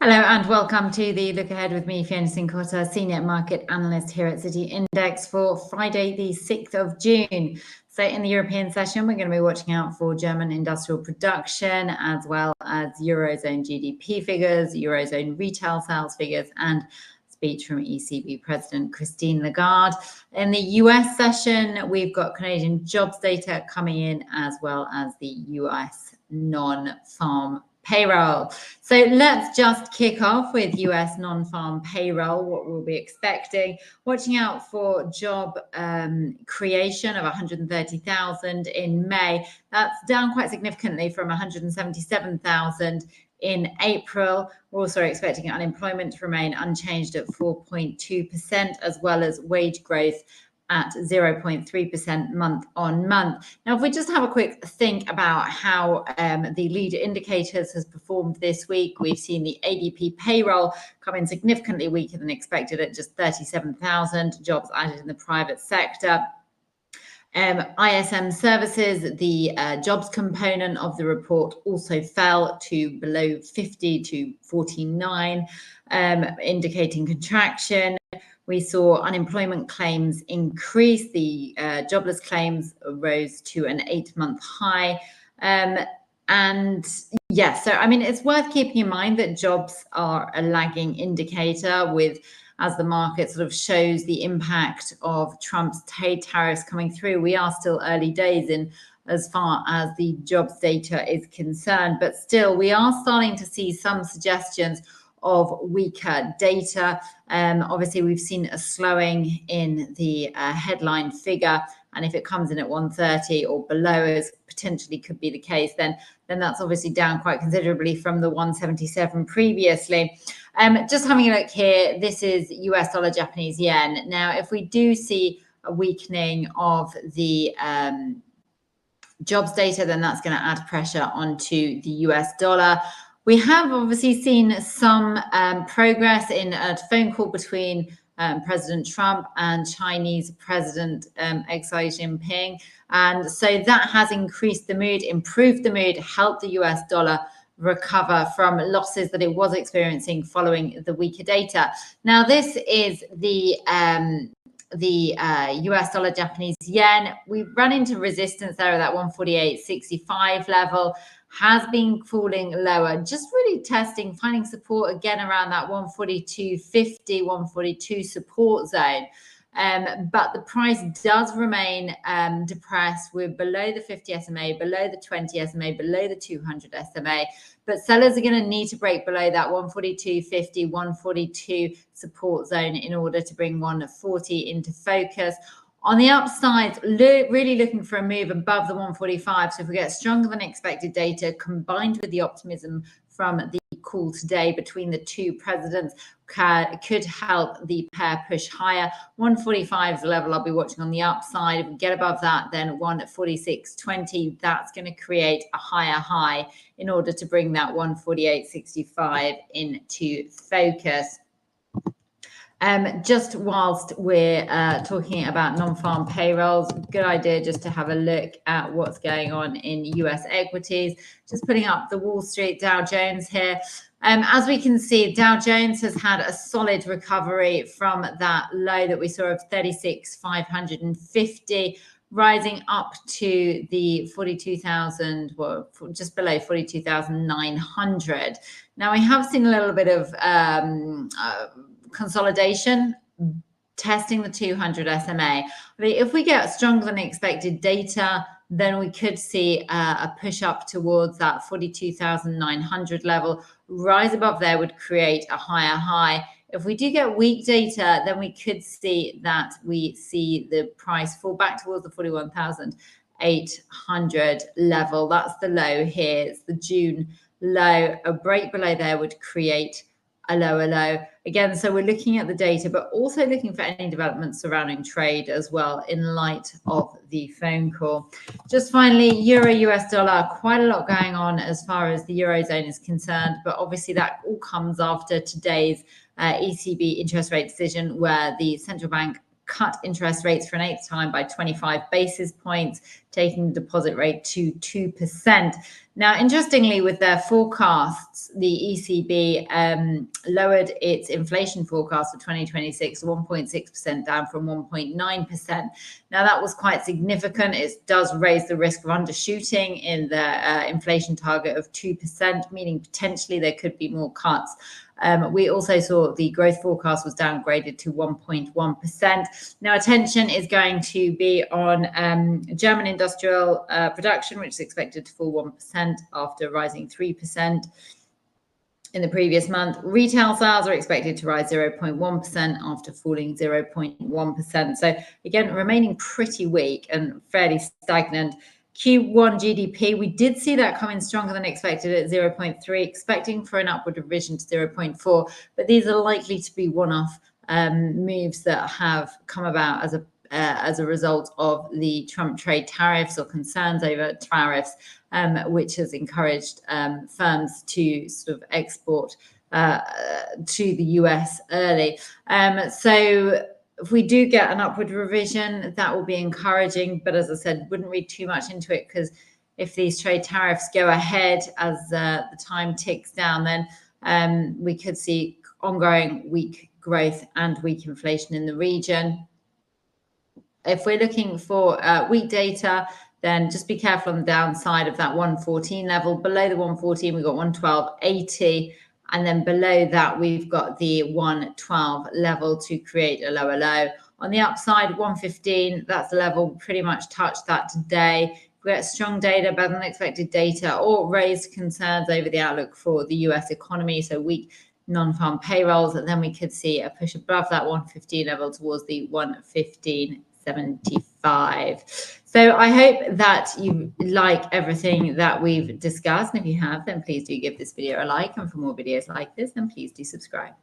Hello and welcome to the Look Ahead with me, Fiona Cincotta, Senior Market Analyst here at City Index for Friday, the 6th of June. So in the European session, we're going to be watching out for German industrial production, as well as Eurozone GDP figures, Eurozone retail sales figures, and speech from ECB President Christine Lagarde. In the US session, we've got Canadian jobs data coming in, as well as the US non-farm payroll. So let's just kick off with US non-farm payroll, what we'll be expecting. Watching out for job creation of 130,000 in May. That's down quite significantly from 177,000 in April. We're also expecting unemployment to remain unchanged at 4.2%, as well as wage growth at 0.3% month on month. Now, if we just have a quick think about how the lead indicators has performed this week, we've seen the ADP payroll come in significantly weaker than expected at just 37,000 jobs added in the private sector. ISM services, the jobs component of the report also fell to below 50 to 49, indicating contraction. We saw unemployment claims increase. The jobless claims rose to an 8-month high. And yeah, so I mean, it's worth keeping in mind that jobs are a lagging indicator as the market sort of shows the impact of Trump's trade tariffs coming through. We are still early days in as far as the jobs data is concerned, but still we are starting to see some suggestions of weaker data. Obviously, we've seen a slowing in the headline figure, and if it comes in at 130 or below, as potentially could be the case, then that's obviously down quite considerably from the 177 previously. Just having a look here, this is US dollar, Japanese yen. Now, if we do see a weakening of the jobs data, then that's going to add pressure onto the US dollar. We have obviously seen some progress in a phone call between President Trump and Chinese President Xi Jinping. And so that has increased the mood, improved the mood, helped the US dollar recover from losses that it was experiencing following the weaker data. Now, this is the US dollar, Japanese yen. We've run into resistance there at that 148.65 level, has been falling lower, just really testing, finding support again around that 142.50, 142 support zone. But the price does remain depressed. We're below the 50 SMA, below the 20 SMA, below the 200 SMA. But sellers are going to need to break below that 142.50, 142 support zone in order to bring 140 into focus. On the upside, really looking for a move above the 145. So if we get stronger than expected data combined with the optimism from the call today between the two presidents, could help the pair push higher. 145 is the level I'll be watching on the upside. If we get above that, then 146.20, that's going to create a higher high in order to bring that 148.65 into focus. Just whilst we're talking about non-farm payrolls, good idea just to have a look at what's going on in US equities. Just putting up the Wall Street Dow Jones here. As we can see, Dow Jones has had a solid recovery from that low that we saw of 36,550, rising up to the 42,000, well, just below 42,900. Now, we have seen a little bit of consolidation, testing the 200 SMA. If we get stronger than expected data, then we could see a push up towards that 42,900 level. Rise above there would create a higher high. If we do get weak data, then we could see that we see the price fall back towards the 41,800 level. That's the low here. It's the June low. A break below there would create a lower low again. So we're looking at the data, but also looking for any developments surrounding trade as well in light of the phone call. Just finally, euro US dollar, quite a lot going on as far as the Eurozone is concerned, but obviously that all comes after today's ECB interest rate decision, where the central bank cut interest rates for an 8th time by 25 basis points, taking the deposit rate to 2%. Now, interestingly, with their forecasts, the ECB lowered its inflation forecast for 2026 to 1.6%, down from 1.9%. Now, that was quite significant. It does raise the risk of undershooting in the inflation target of 2%, meaning potentially there could be more cuts. We also saw the growth forecast was downgraded to 1.1%. Now, attention is going to be on German industrial production, which is expected to fall 1% after rising 3% in the previous month. Retail sales are expected to rise 0.1% after falling 0.1%. So again, remaining pretty weak and fairly stagnant. Q1 GDP, we did see that coming stronger than expected at 0.3, expecting for an upward revision to 0.4, but these are likely to be one-off moves that have come about as a result of the Trump trade tariffs or concerns over tariffs, which has encouraged firms to sort of export to the US early. So if we do get an upward revision, that will be encouraging. But as I said, wouldn't read too much into it, because if these trade tariffs go ahead as the time ticks down, then we could see ongoing weak growth and weak inflation in the region. If we're looking for weak data, then just be careful on the downside of that 114 level. Below the 114, we've got 112.80. And then below that, we've got the 112 level to create a lower low. On the upside, 115, that's the level, pretty much touched that today. If we get strong data, better than expected data, or raised concerns over the outlook for the US economy, so weak non-farm payrolls, and then we could see a push above that 115 level towards the 115.75. So I hope that you like everything that we've discussed. And if you have, then please do give this video a like. And for more videos like this, then please do subscribe.